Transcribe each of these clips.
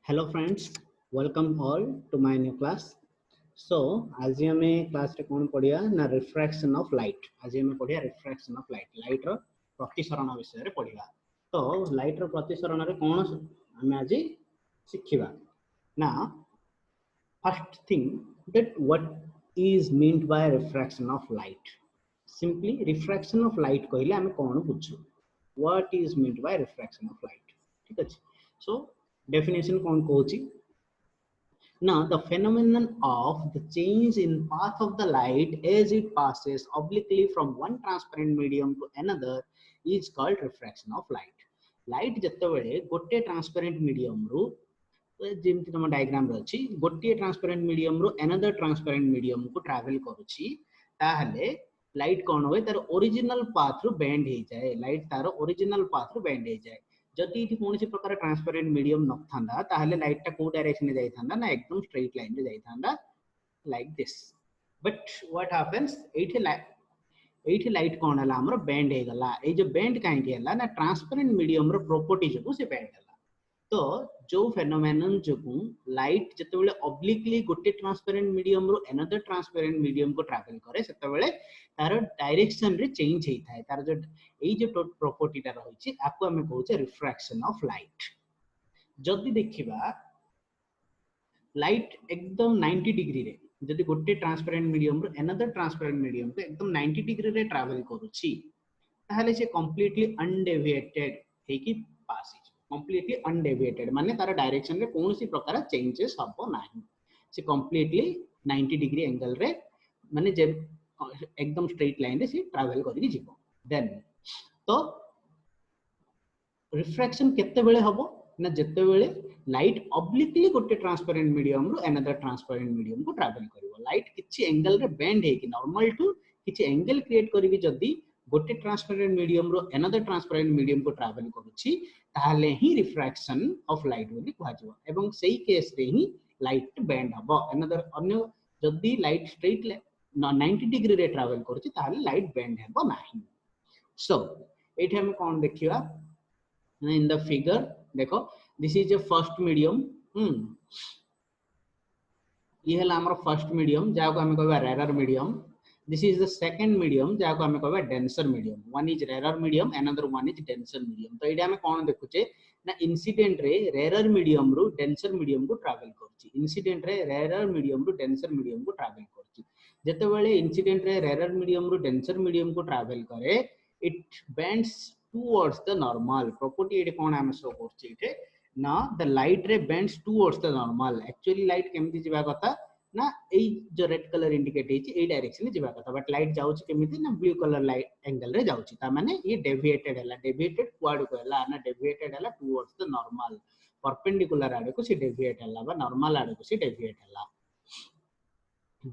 Hello friends, welcome all to my new class. So आज आम class रे कौन पढ़िया ना रिफ्रैक्शन ऑफ लाइट। आज आम पढ़िया रिफ्रैक्शन ऑफ लाइट, लाइट रो प्रतिसरण विषय रे पढ़िया। तो लाइट रो प्रतिसरण रे कौन आम आज शिखिबा ना। First thing, that what is meant by refraction of light? Simply refraction of light कहले आम कौन बुझू, what is meant by refraction of light? ठीक अछि। So definition कौन कहूची। Now, the phenomenon of the change in path of the light as it passes obliquely from one transparent medium to another is called refraction of light. Light जतबेले गोटे transparent medium रू जेमती तुम diagram रे अछि गोटे transparent medium रू another transparent medium को travel करूची ताहले लाइट कौन होए तार ओरिजिनल पाथ रू बेंड हे जाए। लाइट तार ओरिजिनल पाथ रू बेंड हे जाए। जदि इति कोनसी प्रकार ट्रांसपेरेंट मीडियम नथांदा ताहले लाइट टा को डायरेक्शन रे जाइथांदा ना एकदम स्ट्रेट लाइन रे जाइथांदा like this. But what happens एठी लाइट कोन हला हमर बेंड हे गला। ए जो बेंड काहे हला ना ट्रांसपेरेंट मीडियम रो प्रॉपर्टी जो से बेंड हला। तो जो फेनोमेनन जो लाइट जतबेले ऑब्लिकली गोटे ट्रांसपेरेंट मीडियम रो अनदर ट्रांसपेरेंट मीडियम को ट्रैवल करे सेतबेले तार डायरेक्शन रे चेंज हे थाए। तार जो एई जो प्रॉपर्टी ता रहिछि आको हम कहउछे रिफ्रैक्शन ऑफ लाइट। जदि देखिबा लाइट एकदम 90 डिग्री रे जदि गोटे ट्रांसपेरेंट मीडियम रो अनदर ट्रांसपेरेंट मीडियम को एकदम 90 डिग्री रे ट्रैवल करूछि ताहले से कंप्लीटली अनडेविएटेड हे कि पास कंप्लीटली अनडेविएटेड माने तार डायरेक्शन रे कोनोसी प्रकार चेंजेस हबो नाही। से कंप्लीटली 90 डिग्री एंगल रे माने जे एकदम स्ट्रेट लाइन रे से ट्रैवल करि जिवो। देन तो रिफ्रैक्शन केते बेले हबो ना जते बेले लाइट ऑब्लिकली गोटे ट्रांसपेरेंट मीडियम रो अनदर ट्रांसपेरेंट मीडियम को ट्रैवल करिवो। लाइट किछि एंगल रे बेंड हे कि नॉर्मल टू किछि एंगल क्रिएट करिवि जदि गोटे ट्रांसपेरेंट मीडियम रो अनदर ट्रांसपेरेंट मीडियम को ट्रैवल करूछि ताहले ही रिफ्रैक्शन ऑफ लाइट बोली कहजिवो। एवं सेही केस रे ही लाइट बेंड हबो। अनदर अन्य जदि लाइट स्ट्रेट 90 डिग्री रे ट्रैवल करूछि ताहले लाइट बेंड हबो नाही। सो एठी हम कोन देखिबा in the figure देखो this is a first medium। ये हला हमर फर्स्ट मीडियम जाको हम कहबा rarer medium. This is the second medium जाको हम कहबा denser medium. One is rarer medium another one is denser medium. तो एटा हम कोन देखुचे ना इंसिडेंट रे रेरर मीडियम रो डेंसर मीडियम को ट्रैवल करछि। इंसिडेंट रे रेरर मीडियम रो डेंसर मीडियम को ट्रैवल करछि। जते बेले इंसिडेंट रे रेरर मीडियम रो डेंसर मीडियम को ट्रैवल करे it bends towards the normal property। एटे कोन हम शो करछि एटे ना the light ray bends towards the normal। actually light केमति जिबा कथा ना ए जो रेड कलर इंडिकेट हेछि ए डायरेक्शन जिबा कथा बट लाइट जाउछि केमिति ना ब्लू कलर लाइट एंगल रे जाउछि। ता माने ये डेविएटेड हला। डेविएटेड क्वाड को हला ना डेविएटेड हला टुवर्ड्स द नॉर्मल। परपेंडिकुलर आडे को से डेविएट हला बा नॉर्मल आडे को से डेविएट हला।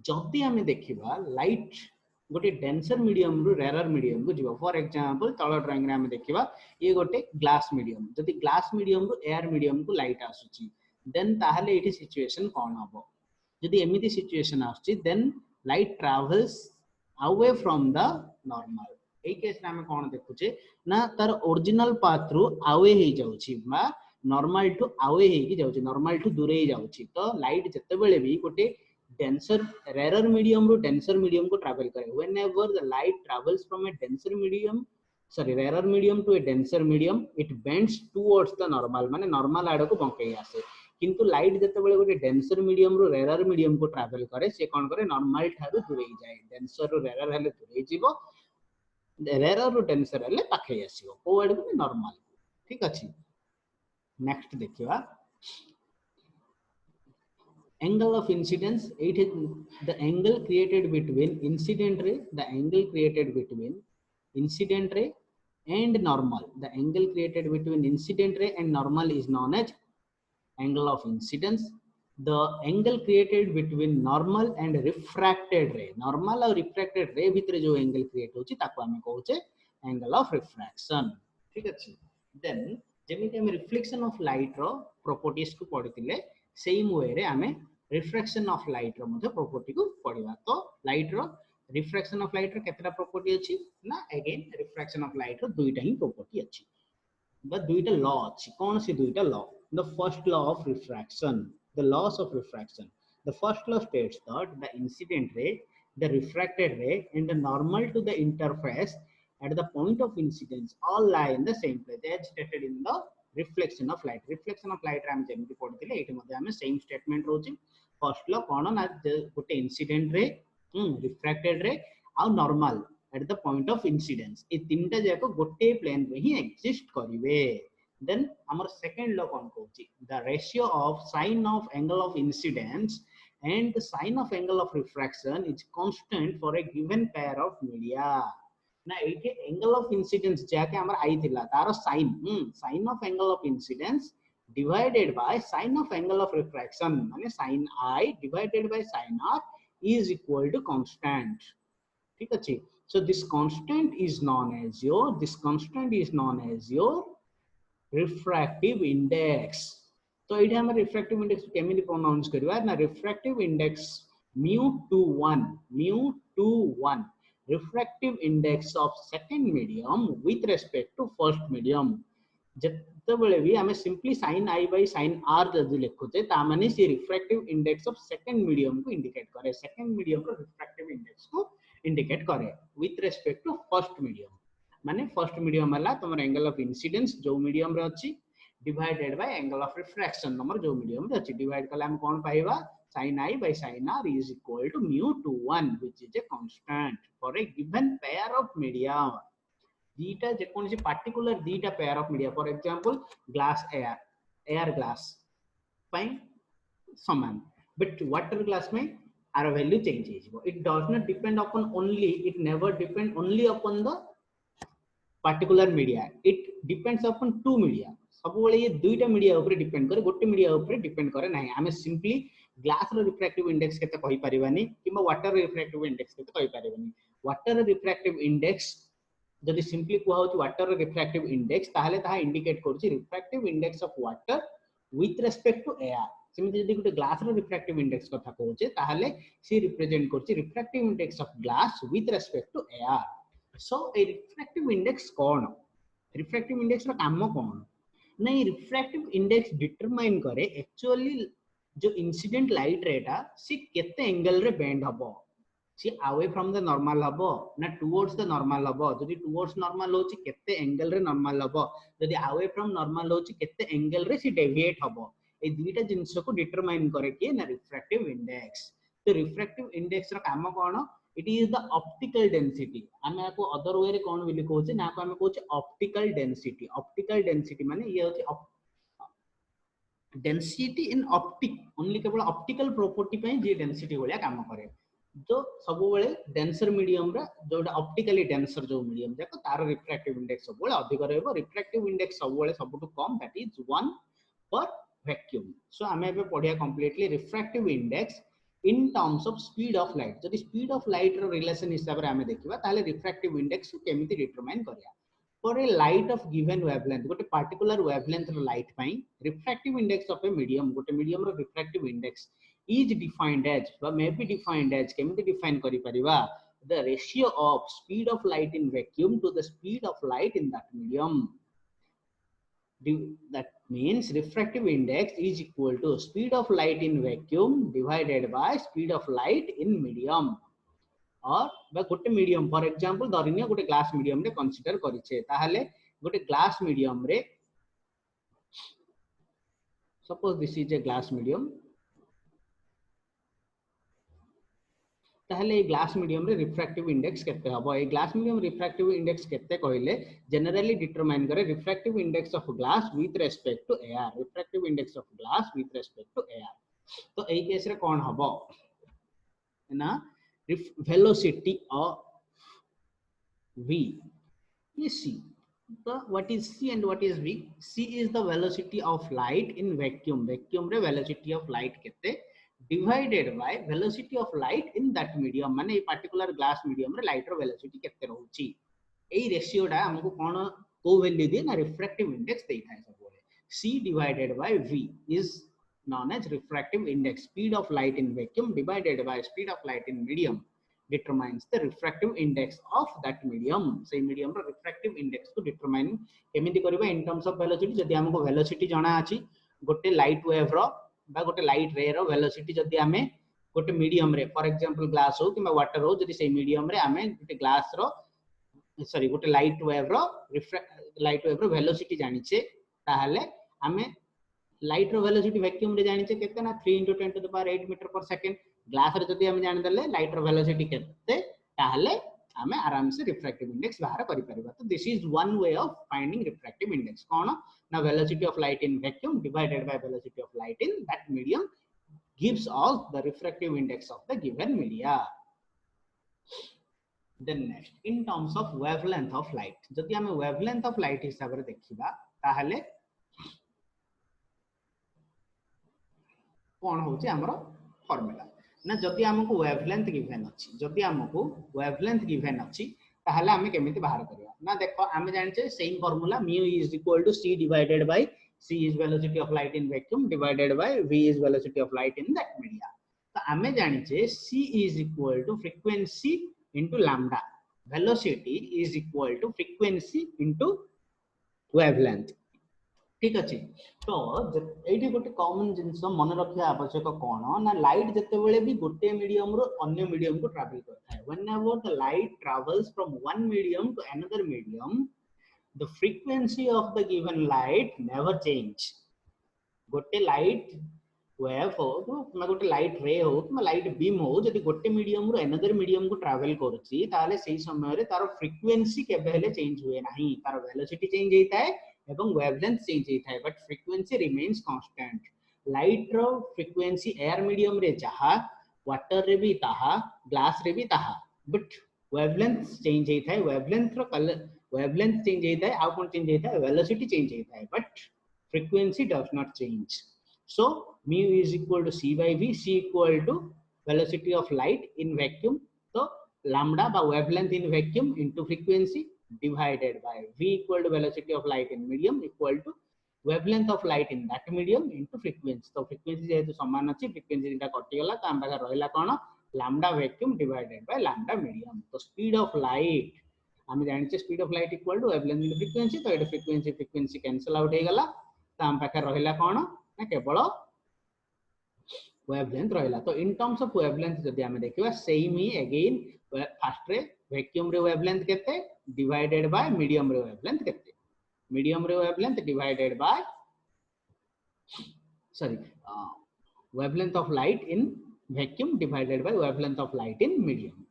जदि हमें देखिबा लाइट गोटे डेंसर मीडियम रु रेरर मीडियम को जीवो। फॉर एग्जांपल तळ ड्राइंग रे हम देखिबा ये गोटे ग्लास मीडियम। जदि ग्लास मीडियम रु एयर मीडियम को लाइट आसुची देन ताहले एठी सिचुएशन कोन हबो। जदि एमिति सिचुएशन आसुची then light travels away from the normal. ए केस रे हम कोन देखुचे ना तार ओरिजिनल पाथ रु अवे हे जाउची बा नॉर्मल टू अवे हे कि जाउची, नॉर्मल टू दूर हे जाउची। तो लाइट जते बेले भी गोटे डेंसर रेरर मीडियम रो डेंसर मीडियम को ट्रैवल करे whenever the light travels from a denser medium rarer medium to a denser medium it bends towards the normal माने नॉर्मल आडो को बंकई आसे। किंतु लाइट जते बेले गोटे डेंसर मीडियम रो रेरर मीडियम को ट्रैवल करे से कोन करे नॉर्मल थारु दूरई जाए। डेंसर रो रेरर हले दूरई जीवो, रेरर रो डेंसर हले पाखई आसीबो को आडो को नॉर्मल। ठीक अछि। नेक्स्ट देखिबा angle of incidence। it is the angle created between incident ray incident ray and normal। the angle created between incident ray and normal is known as angle of incidence। the angle created between normal and refracted ray normal और refracted ray भितर जो angle create होची ताको हम कहउचे angle of refraction। ठीक अछि। then जेमिति हम reflection of light row properties को पढितिले सेम वे रे हमें रिफ्रैक्शन ऑफ लाइट रो मध्ये प्रॉपर्टी को पढिबा। तो लाइट रो रिफ्रैक्शन ऑफ लाइट रो केतरा प्रॉपर्टी अछि ना अगेन रिफ्रैक्शन ऑफ लाइट रो दुईटा ही प्रॉपर्टी अछि बा दुईटा लॉ अछि। कोन से दुईटा law the first law of refraction, the laws of refraction. The first law states that the incident ray, the refracted ray, and the normal to the interface at the point of incidence all lie in the same place as stated in the reflection of light. Reflection of light ram jemiti padithile ethi madhya ame same statement rochi. First law kono na gote incident ray, refracted ray ଆଉ normal at the point of incidence ए तीनटा जाको गोटे plane रे ही exist करिवे. Then our second law कौन कहूची, the ratio of sine of angle of incidence and the sine of angle of refraction is constant for a given pair of media. ना एके angle of incidence जाके हमारा आई थिला तारो sine of angle of incidence divided by sine of angle of refraction माने sin I divided by sin R is equal to constant. ठीक अच्छे. So this constant is known as your refractive index. तो ये हम refractive index केमिति pronounce करबा ना, refractive index mu21 refractive index of second medium with respect to first medium. जते बेले भी हमें simply sin I by sin R जदि लिखुते ता माने से refractive index of second medium को इंडिकेट करे, second medium रो refractive index को इंडिकेट करे with respect to first medium. माने फर्स्ट मीडियम वाला तुम एंगल ऑफ इंसिडेंस जो मीडियम रे अछि divided by angle of refraction number जो मीडियम रे अछि डिवाइड कला हम कोन पाइबा sin I by sin R is equal to mu21 which is a constant for a given pair of media. दीटा जे कोन से पर्टिकुलर दीटा pair of media for example glass air glass पाई समान बट वाटर ग्लास में आर value change हो. It does not depend upon only, it never depend only upon the particular media, it depends upon two media. सब बेले ये दुईटा media ऊपर डिपेंड करे, गोटे मीडिया ऊपर डिपेंड करे नाही. आमे सिंपली ग्लास रो रिफ्रैक्टिव इंडेक्स केते कहि परिबानी किबा वाटर रिफ्रैक्टिव इंडेक्स केते कहि परिबानी. वाटर रिफ्रैक्टिव इंडेक्स जदि सिंपली कुआ होची वाटर रिफ्रैक्टिव इंडेक्स ताहले ताहा इंडिकेट करछि refractive index of water with respect to air. सेमिति जदि गोटे ग्लास रो रिफ्रैक्टिव इंडेक्स कथा कहउचे ताहले सी रिप्रेजेंट करछि refractive index of glass with respect to air. So a refractive index कौन, refractive index रा काम कौन नहीं, refractive index determine करे actually जो incident light रेटा सी केते एंगल रे बेंड हबो, सी away from the normal हबो ना towards the normal हबो. जदि towards normal होची केते एंगल रे normal हबो, जदि away from normal होची केते एंगल रे सी deviate हबो. ए दुईटा जिंस को determine करे कि ना refractive index. तो refractive index रा काम कौन, it is the optical density. आमे को अदर वे रे कोन बिली कहउचे ना को आमे कहउचे optical density. optical density माने ये होचे density in optic, only केवल optical property पे जे density वाला काम करे. जो सब बेले denser medium रा जोटा optically denser जो medium जाको तार refractive index सब बेले अधिक रहबो. refractive index सब बेले सबटु कम, that is 1 per vacuum. So आमे पे पढिया completely refractive index in terms of speed of light. जदि speed of light row relation हिसाब रे हमें देखिबा ताले refractive index को केमिति determine करिया. For a light of given wavelength, गोटे particular wavelength रो light पई refractive index of a medium, गोटे medium row refractive index is defined as or may be defined as केमिति define करि परिबा the ratio of speed of light in vacuum to the speed of light in that medium. That means refractive index is equal to speed of light in vacuum divided by speed of light in medium. और बा गोटे medium for example धरिनिया गोटे glass medium रे consider करिछे ताहाले गोटे glass medium रे suppose this is a glass medium ताहले ग्लास मीडियम रे रिफ्रैक्टिव इंडेक्स केते हबो. ए ग्लास मीडियम रिफ्रैक्टिव इंडेक्स केते कहले जनरली डिटरमाइन करे refractive index of glass with respect to air. Refractive index of glass with respect to air. तो एई केस रे कोन हबो ना velocity of v is c. So what is c and what is v? C is the velocity of light in vacuum. vacuum रे velocity of light केते divided by velocity of light in that medium. माने ए particular glass medium रे light रो velocity केते रहउची. एई ratio डा हमको कोन को value दे ना refractive index देई थाए सब बोले. c divided by v is known as refractive index. Speed of light in vacuum divided by speed of light in medium determines the refractive index of that medium. Say medium ro refractive index को determine केमिति करबा in terms of velocity. जदि हमको velocity जाना अछि गोटे light wave रो बा गोटे लाइट रे रो वेलोसिटी जदी आमे गोटे मीडियम रे फॉर एग्जांपल ग्लास हो कि वाटर हो जदी से मीडियम रे आमे गोटे ग्लास रो सॉरी गोटे लाइट वेव रो वेलोसिटी जानि छे ताहले आमे लाइट रो वेलोसिटी वैक्यूम रे जानि छे केते ना 3 * 10 to the power 8 मीटर पर सेकंड ग्लास रे जदी आमे जानि देले लाइट रो वेलोसिटी केते ताहले आमे आराम से रिफ्रैक्टिव इंडेक्स बाहर करि परिबा तो this is one way of finding refractive index कोन ना velocity of light in vacuum divided by velocity of light in that medium gives us the refractive index of the given media. Then next in terms of wavelength of light जदि हमें wavelength of light हिसाब रे देखिबा ताहले कोन होची हमरो formula ना जदि हमको wavelength given अछि जदि हमको wavelength given अछि ताहले हमें केमिति बाहर करिया ना देखो हमें जानि छे same formula mu is equal to c divided by c is velocity of light in vacuum divided by v is velocity of light in that media तो हमें जानि छे c is equal to frequency into lambda velocity is equal to frequency into wavelength ठीक अछि तो एठी गोटे common जिंस मन रखिया आवश्यक कोन ना लाइट जते बेले भी गोटे मीडियम रो अन्य मीडियम को ट्रैवल करता है whenever the light travels from one medium to another medium the frequency of the given light never change गोटे लाइट वेव हो तो गोटे लाइट रे हो कि लाइट बीम हो जदि गोटे मीडियम रो अनदर मीडियम को ट्रैवल करछि ताले सेही समय रे तार फ्रीक्वेंसी केबे हेले चेंज हुए नाही तार वेलोसिटी चेंज हेता है एवं वेवलेंथ चेंज हेता है but frequency remains constant light रो फ्रीक्वेंसी एयर मीडियम रे जहा वाटर रे भी ताहा ग्लास रे भी ताहा बट वेवलेंथ चेंज हेता है वेवलेंथ रो कलर वेवलेंथ चेंज हेता है आउ कोन चेंज हेता है वेलोसिटी चेंज हेता है but frequency does not change so mu is equal to c by v c equal to velocity of light in vacuum so lambda by wavelength in vacuum into frequency divided by v equal to velocity of light in medium equal to wavelength of light in that medium into frequency so frequency जेहेतु समान अछि frequency टा कटि गला त हम बाहर रहला कोन lambda vacuum divided by lambda medium तो speed of light हम जानि छे speed of light equal to wavelength into frequency तो एटा frequency cancel out हे गला ताम पाखे रहिला कोन ना केवल वेवलेंथ रहिला तो इन टर्म्स ऑफ वेवलेंथ जदि हम देखिबा सेम ही अगेन फर्स्ट रे वैक्यूम रे वेवलेंथ केते डिवाइडेड बाय मीडियम रे वेवलेंथ केते मीडियम रे wavelength divided by sorry wavelength of light in vacuum divided by wavelength of light in medium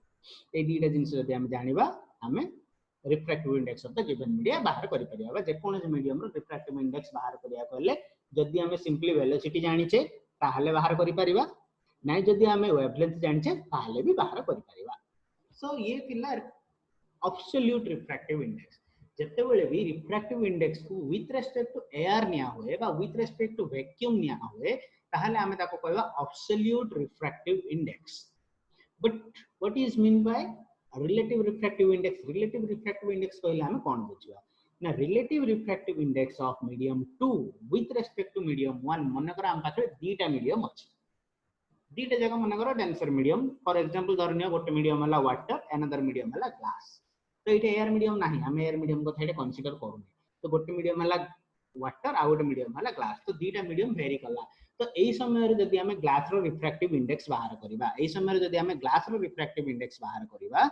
ए दीटा जिंस जदि हम जानिबा हमें refractive index of the given media बाहर करि परिया जे कोन मीडियम रो रिफ्रैक्टिव इंडेक्स बाहर करिया कहले जदि हमें सिंपली वेलोसिटी जानि छे ताहले बाहर करि परिबा नै जदि हमें वेवलेंथ जानि छे ताहले भी बाहर करि परिबा सो ये थिला एब्सोल्यूट रिफ्रैक्टिव इंडेक्स जते बेले भी रिफ्रैक्टिव इंडेक्स को विथ रेस्पेक्ट टू एयर निया होए बा विथ रेस्पेक्ट टू वैक्यूम निया होए ताहले हमें ताको कहबा absolute refractive index but what is mean by relative refractive index कहले हम कोन बुझिबा ना relative refractive index of medium 2 with respect to medium 1 मन कर हम पाखे दीटा मीडियम अछि दीटा जगह मन कर डेंसर मीडियम फॉर एग्जांपल धरनिया गोटे मीडियम हला वाटर अनदर मीडियम हला ग्लास तो इटे एयर मीडियम नाही हम एयर मीडियम को थेडे कंसीडर करूनी तो गोटे मीडियम हला वाटर आ गोटे मीडियम हला ग्लास तो दीटा मीडियम वेरी कला तो एई समय रे जदि हमें ग्लास रो रिफ्रैक्टिव इंडेक्स बाहर करिबा एई समय रे जदि हमें ग्लास रो रिफ्रैक्टिव इंडेक्स बाहर करिबा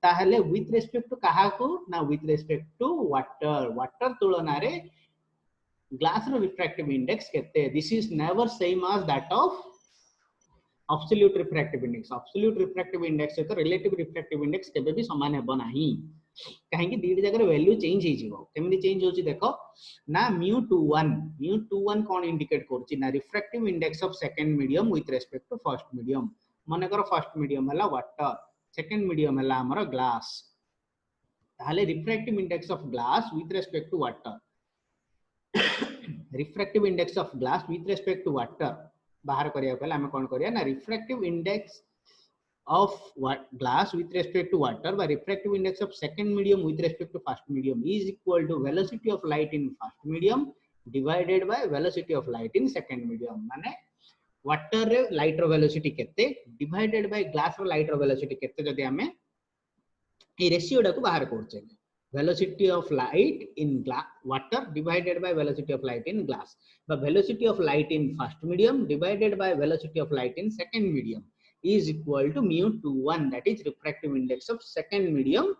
ताहले विथ रेस्पेक्ट टू कहा को ना विथ रेस्पेक्ट टू वाटर तुलना रे ग्लास रो रिफ्रैक्टिव इंडेक्स केते this is never same as that of absolute refractive index से तो रिलेटिव रिफ्रैक्टिव इंडेक्स केबे भी समान हेबो नाही काहे कि दीड जगह वैल्यू चेंज हे जिवो केमि चेंज होची देखो ना mu21 कोन इंडिकेट करची ना refractive index of second medium with respect to first medium माने करो फर्स्ट मीडियम हला वाटर सेकंड मीडियम हला हमर ग्लास ताले refractive index of glass with respect to water refractive index of glass with respect to water बाहर करिया पहले हम कोन करिया ना refractive index of what glass with respect to water by refractive index of second medium with respect to first medium is equal to velocity of light in first medium divided by velocity of light in second medium माने water रे light रो velocity केते divided by glass रो light रो velocity केते जदि हमें ए ratio डा को बाहर करछे velocity of light in water divided by velocity of light in glass. The velocity of light in first medium divided by velocity of light in second medium is equal to mu21, that is refractive index of second medium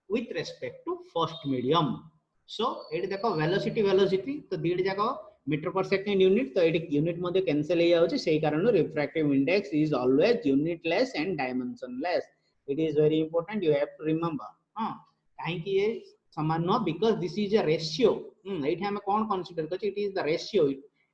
with respect to first medium. So it देखो velocity तो दीड जाको metre पर second unit, तो ये unit मध्ये cancel हो जाउची, सेही कारण refractive index is always unitless and dimensionless. It is very important, you have to remember. हां काहे कि ये समान न, because this is a ratio. एठी हम कोन कंसीडर करछि, it is the ratio,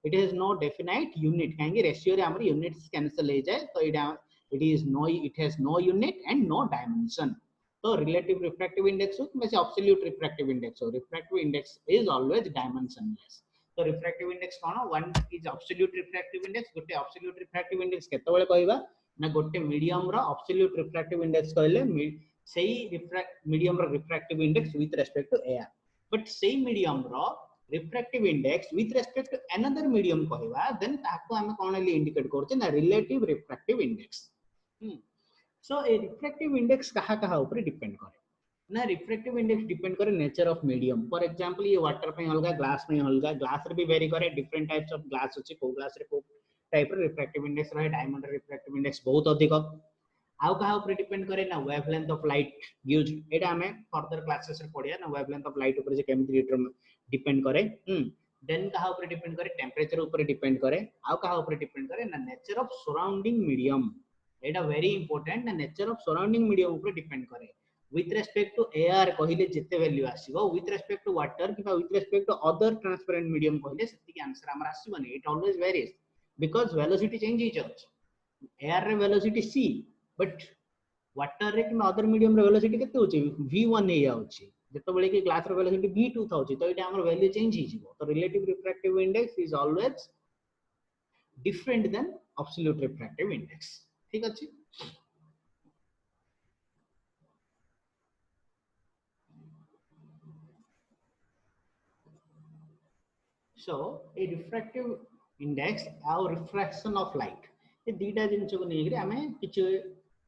it has no definite unit. काहे कि रेशियो रे हमर यूनिट्स कैंसिल हो जाए, तो it is no, it has no unit and no dimension. तो रिलेटिव रिफ्रैक्टिव इंडेक्स हो कि एब्सोल्यूट रिफ्रैक्टिव इंडेक्स हो, refractive index is always dimensionless. तो रिफ्रैक्टिव इंडेक्स कोन, one is absolute refractive index. गोटे एब्सोल्यूट रिफ्रैक्टिव इंडेक्स केतेबेले कहबा ना, गोटे मीडियम रो एब्सोल्यूट रिफ्रैक्टिव इंडेक्स कहले सेही मीडियम रो refractive index with respect to air. But सेही मीडियम रो refractive index with respect to another medium कहबा, देन ताको हम कोन ले इंडिकेट करछे ना, रिलेटिव रिफ्रैक्टिव इंडेक्स. सो ए रिफ्रैक्टिव इंडेक्स कहा कहा ऊपर डिपेंड करे ना, रिफ्रैक्टिव इंडेक्स डिपेंड करे nature of medium. For example ये वाटर पे अलगा, ग्लास में अलगा, ग्लास रे भी वेरी करे, डिफरेंट टाइप्स ऑफ ग्लास अछि, को ग्लास रे को टाइप रे रिफ्रैक्टिव इंडेक्स रहे, डायमंड रिफ्रैक्टिव इंडेक्स बहुत अधिक. आउ कहा ऊपर डिपेंड करे ना, वेवलेंथ ऑफ लाइट यूज, एटा हमें फर्दर क्लासेस रे पढिया ना, वेवलेंथ ऑफ लाइट ऊपर जे केमिति डिपेंड करे. देन कहा ऊपर डिपेंड करे, टेंपरेचर ऊपर डिपेंड करे. आउ कहा ऊपर डिपेंड करे ना, नेचर ऑफ सराउंडिंग मीडियम. एटा वेरी इंपोर्टेंट ना, नेचर ऑफ सराउंडिंग मीडियम ऊपर डिपेंड करे. with respect to air कहले जिते वैल्यू आसीबो, with respect to water किबा with respect to other transparent medium कहले सेति के आंसर हमर आसीबनी. it always varies because velocity change each other. air रे velocity c, but water रे कि other medium रे velocity केते होची, v1 हे आउची, जतो बेले कि ग्लास रे velocity v2 थाउची, तो इटा हमर वैल्यू चेंज हि जिवो. तो relative refractive index is always different than absolute refractive index. ठीक अछि. So a refractive index or refraction of light, ये दीटा जिनस को नहीं आमे किछ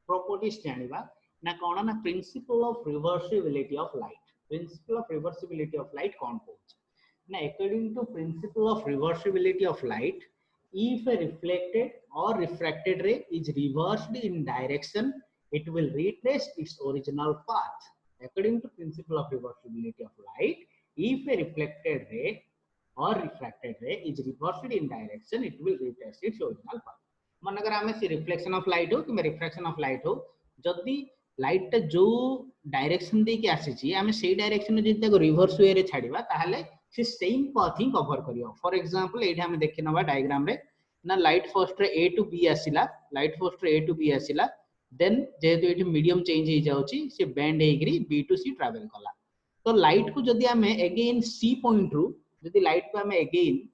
प्रॉपर्टीज जानिबा ना, कोन ना principle of reversibility of light. Principle of reversibility of light कोन कहूछ ना, according to principle of reversibility of light, if a reflected or refracted ray is reversed in direction, it will retrace its original path. According to principle of reversibility of light, if a reflected ray or refracted ray is reversed in direction, it will retrace its original path. मनकर आमे से reflection of light हो कि refraction of light हो, जदी light टा जो direction दे के आसी छी, आमे सेही डायरेक्शन में जदी ताको रिवर्स वे रे छाडीबा, ताहाले से सेम पाथ ही कवर करियो. फॉर एग्जांपल एठी हम देखि नबा डायग्राम रे ना, लाइट फर्स्ट रे a टू b आसीला, लाइट फर्स्ट रे a टू b आसीला, देन जेहेतु एठी मीडियम चेंज हे जाउची, से बेंड हेगिरी b टू c ट्रैवल कला. तो लाइट को जदी आमे अगेन c पॉइंट रू, जदी लाइट को हमें अगेन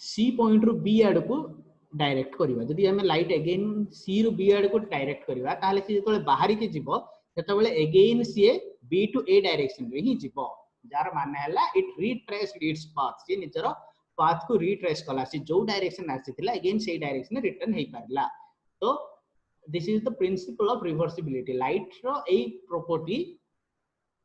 सी पॉइंट रू बी आड़ को डायरेक्ट करबा, जदी हमें लाइट अगेन सी रू बी आड़ को डायरेक्ट करबा, ताले से जेतले बाहरी के जीवो, सेतबेले again c b to a direction रे ही जीवो, जार माने हला इट रिट्रेस्ड इट्स पाथ. से निजरो पाथ को रिट्रेस कला, से जो डायरेक्शन आसीथिला अगेन से डायरेक्शन रे रिटर्न हे परला. तो this is the principle of reversibility. Light रो ए प्रॉपर्टी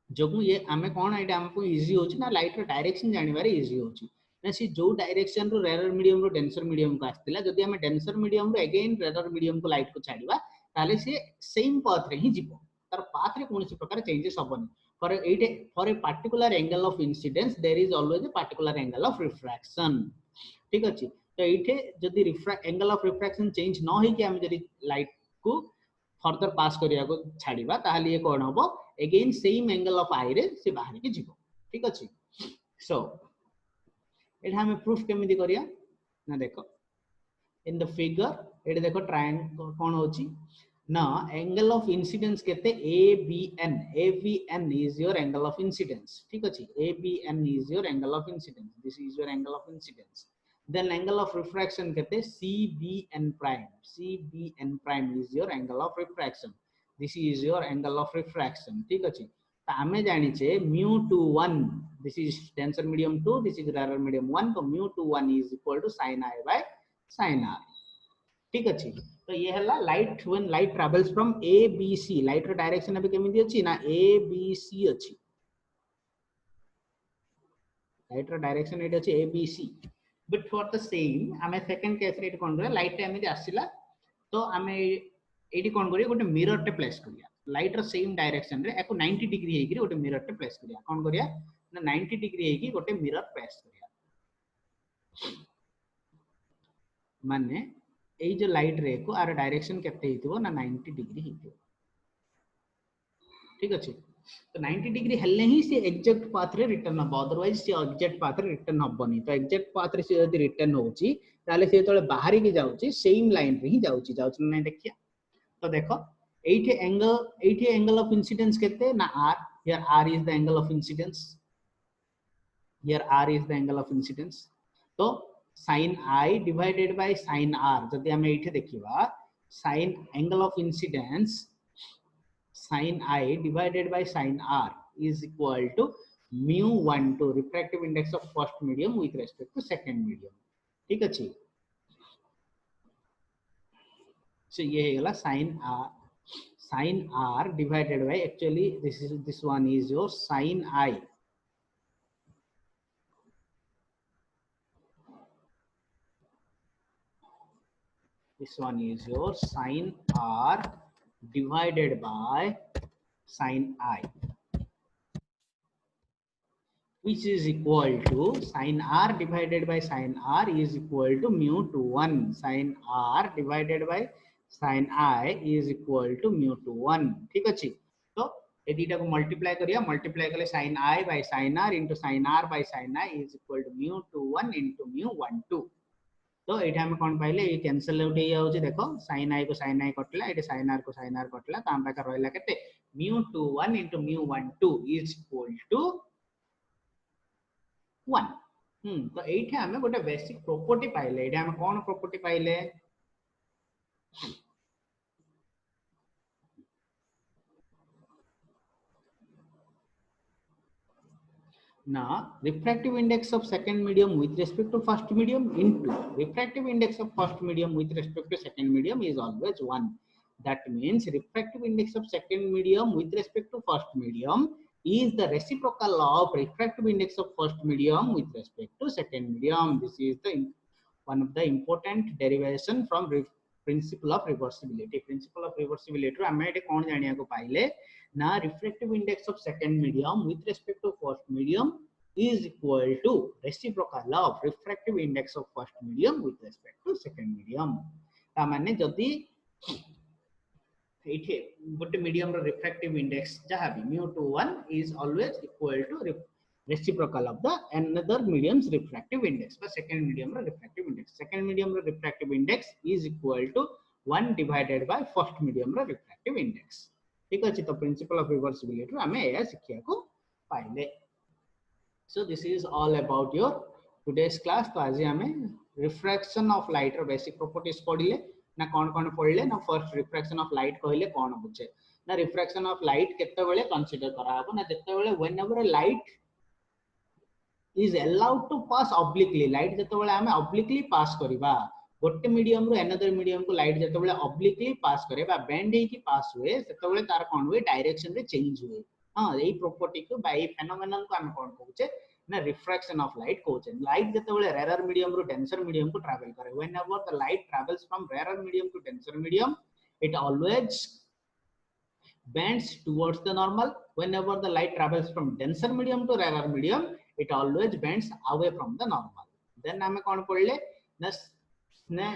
जो ये आमे कोन एटा हमको इजी होची ना, लाइट रो डायरेक्शन जानिबारे इजी होची ना, सी जो डायरेक्शन रो रेयर मीडियम रो डेंसर मीडियम को आस्तिला, जदी हमें डेंसर मीडियम रो अगेन रेयर मीडियम को लाइट को छाडीबा, ताले से सेम पाथ रे ही जीवो, तार पाथ रे कोनसी प्रकार चेंजेस होबनी. फॉर एटे for a particular angle of incidence there is always a particular angle of refraction. ठीक अछि. तो एटे जदी एंगल ऑफ रिफ्रैक्शन चेंज न होई कि हम जदी लाइट को फर्दर पास करिया को छाडीबा, ताहाले ये कोन होबो, अगेन सेम एंगल ऑफ आई रे से बाहर के जीवो. ठीक अछि. सो एटा हमें प्रूफ केमिति करिया ना, देखो इन द फिगर एटा देखो ट्रायंगल कोन होची ना, एंगल ऑफ इंसिडेंस केते ABN. ABN is your angle of incidence. ठीक अछि. ABN is your angle of incidence. This is your angle of incidence. Then angle of refraction केते CBN prime. CBN prime is your angle of refraction. This is your angle of refraction. ठीक अछि. त हमें जानि छे mu21, this is denser medium 2, this is rarer medium 1, तो mu21 is equal to sin I by sin R. ठीक अछि. तो ये हला light when light travels from A B C light रो डायरेक्शन अभी केमिति अछि ना ए बी सी अछि लाइट रो डायरेक्शन एट अछि A B C but for the same आमे सेकंड केस रे कोन करे लाइट टा एमिति आसिला तो आमे एडी कोन करिया गोटे मिरर टे प्लेस करिया लाइट रो सेम डायरेक्शन रे एको 90 डिग्री हेकि गोटे मिरर टे प्लेस करिया कोन करिया ना 90 डिग्री हेकि गोटे मिरर प्लेस करिया माने एई जो लाइट रे को आर डायरेक्शन केते हितबो ना 90 डिग्री हितबो ठीक अछि तो 90 डिग्री हेल्ले ही से एग्जैक्ट पाथ रे रिटर्न हो अदरवाइज से एग्जैक्ट पाथ रे रिटर्न हबनी तो एग्जैक्ट पाथ रे से यदि रिटर्न होची ताले से तळे बाहरी के जाउची सेम लाइन रे ही जाउची जाउची नै देखिया तो देखो एठी एंगल ऑफ इंसिडेंस केते ना r here r is the angle of incidence here r is the angle of incidence तो sin I divided by sin r जदि हम एठी देखिबा sin angle of incidence sin I divided by sin r is equal to mu1 to refractive index of first medium with respect to second medium ठीक अछि so ये हेगला sin r divided by actually this one is your sin I this one is your sin r divided by sin I which is equal to sin r divided by sin r is equal to mu to 1 sin r divided by sin I is equal to mu to 1 ठीक अछि तो ए दीटा को multiply करिया multiply करले sin I by sin r into sin r by sin I is equal to mu to 1 into mu 1 2 तो एठी हम कोन पाइले ए कैंसिल आउट हे जाउची देखो sin I को sin I कटला एठी sin r को sin r कटला ताम पाका रहला केते mu to 1 into mu 1 2 is equal to 1 तो एठी हमें गोटे बेसिक प्रॉपर्टी पाइले एठी हम कोन प्रॉपर्टी पाइले now refractive index of second medium with respect to first medium into refractive index of first medium with respect to second medium is always 1 that means refractive index of second medium with respect to first medium is the reciprocal of refractive index of first medium with respect to second medium this is the one of the important derivation from principle of reversibility principle of reversibility रो हमें एटे कोन जानिया को पाइले ना refractive index of second medium with respect to first medium is equal to reciprocal of refractive index of first medium with respect to second medium ता माने जदी एठे गोटे medium रो रिफ्रैक्टिव इंडेक्स जहां भी mu to 1 is always equal to reciprocal of the another medium's refractive index but second medium ro refractive index is equal to 1 divided by first medium ro refractive index ठीक अछि तो principal of reversibility हमें एया सिखिया को पाइले so this is all about your today's class तो आज हमें रिफ्रैक्शन ऑफ लाइट रो बेसिक प्रॉपर्टीज पढिले ना कोन पढिले ना फर्स्ट रिफ्रैक्शन ऑफ लाइट कहले कोन बुझे ना रिफ्रैक्शन ऑफ लाइट केते बेले कंसीडर करा हबो ना जेते बेले whenever light is allowed to pass obliquely light जते बेले हमें obliquely pass करिबा गोटे मीडियम रो अनदर मीडियम को लाइट जते बेले obliquely pass करे बा बेंड हे की पास हुए सेते बेले तार कोन हुए डायरेक्शन रे चेंज हुए हां एई प्रॉपर्टी को बाय फेनोमेनन को हम कोन कहूचे ना रिफ्रैक्शन ऑफ लाइट कहूचे लाइट जते बेले रेयर मीडियम रो डेंसर मीडियम को ट्रैवल करे whenever the light travels from rare medium to denser medium it always bends towards the normal whenever the light travels from denser medium to rarer medium it always bends away from the normal then hame kon padle na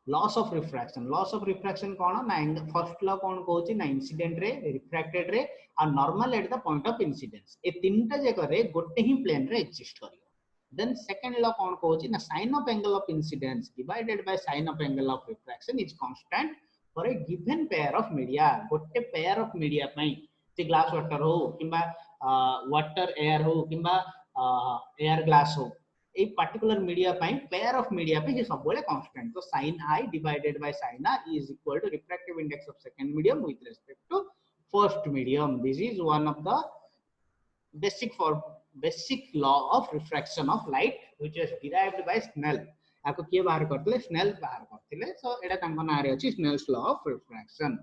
loss of refraction kon na first law kon कहउची ना incident रे refracted रे और normal at the point of incidence ए तीनटा जगह रे गोटे ही प्लेन रे एग्जिस्ट करियो then second law kon कहउची ना sin of angle of incidence divided by sin of angle of refraction is constant for a given pair of media गोटे pair of media पई से ग्लास वाटर हो किबा water air हो किबा air glass हो a particular media पई pair of media पे ये सब बोले कांस्टेंट तो sin I divided by sin r is equal to refractive index of second medium with respect to first medium this is one of the basic law of refraction of light which is derived by Snell आको किए बाहर करथिले snail बाहर करथिले सो एटा तांको नारे अछि Snell's law of refraction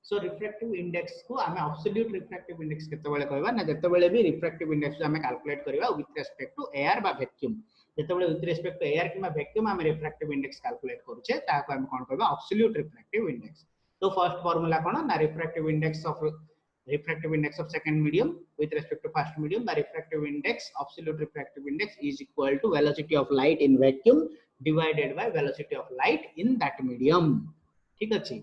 so refractive index को आमे एब्सोल्यूट रिफ्रैक्टिव इंडेक्स केते बेले कहबा ना जेते बेले भी रिफ्रैक्टिव इंडेक्स आमे कैलकुलेट करबा विथ रिस्पेक्ट टू एयर बा वैक्यूम जेते बेले विथ रिस्पेक्ट टू एयर किबा वैक्यूम आमे रिफ्रैक्टिव इंडेक्स कैलकुलेट करूचे ताको आमे कोन कहबा एब्सोल्यूट रिफ्रैक्टिव इंडेक्स तो फर्स्ट फार्मूला कोन ना refractive index of second medium with respect to first medium by refractive index absolute refractive index is equal to velocity of light in vacuum divided by velocity of light in that medium ठीक अछि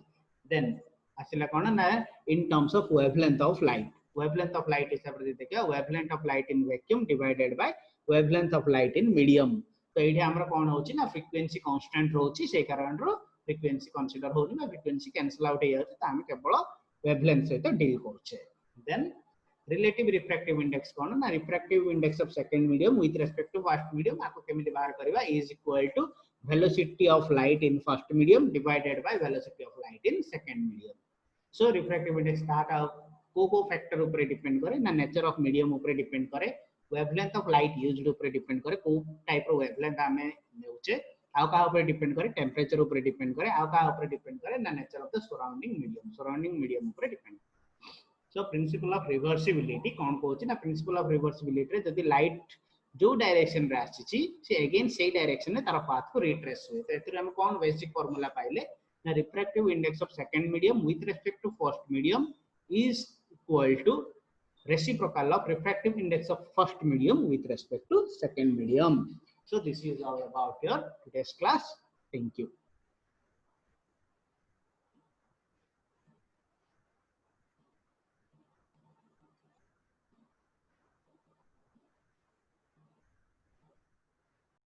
then आसिला कोन ना in terms of wavelength of light हिसाब रे देखिया wavelength of light in vacuum divided by wavelength of light in medium तो एठी हमरा कोन होची ना फ्रीक्वेंसी कांस्टेंट रहउची से कारण रो फ्रीक्वेंसी कंसीडर होनी ना फ्रीक्वेंसी कैंसिल आउट हे जाती त हम केवल wavelength सहित डील करछे then relative refractive index कोन ना refractive index of second medium with respect to first medium आको केमिति बाहर करबा is equal to velocity of light in first medium divided by velocity of light in second medium so refractive index का को factor ऊपर depend करे ना nature of medium ऊपर डिपेंड करे wavelength of light used ऊपर डिपेंड करे को टाइप रो wavelength हमें नेउचे आउ का ऊपर डिपेंड करे टेंपरेचर ऊपर डिपेंड करे आउ का ऊपर डिपेंड करे ना nature of the surrounding medium ऊपर depend so principle of reversibility कोन कहउची ना प्रिंसिपल ऑफ रिवर्सिबिलिटी रे जदी लाइट जो डायरेक्शन रे आछि से अगेन से डायरेक्शन में तार पाथ को रिट्रेस हुए तो एतरे हम कोन बेसिक फार्मूला पाइले ना refractive index of second medium with respect to first medium is equal to reciprocal of refractive index of first medium with respect to second medium. So this is all about your today's class. Thank you.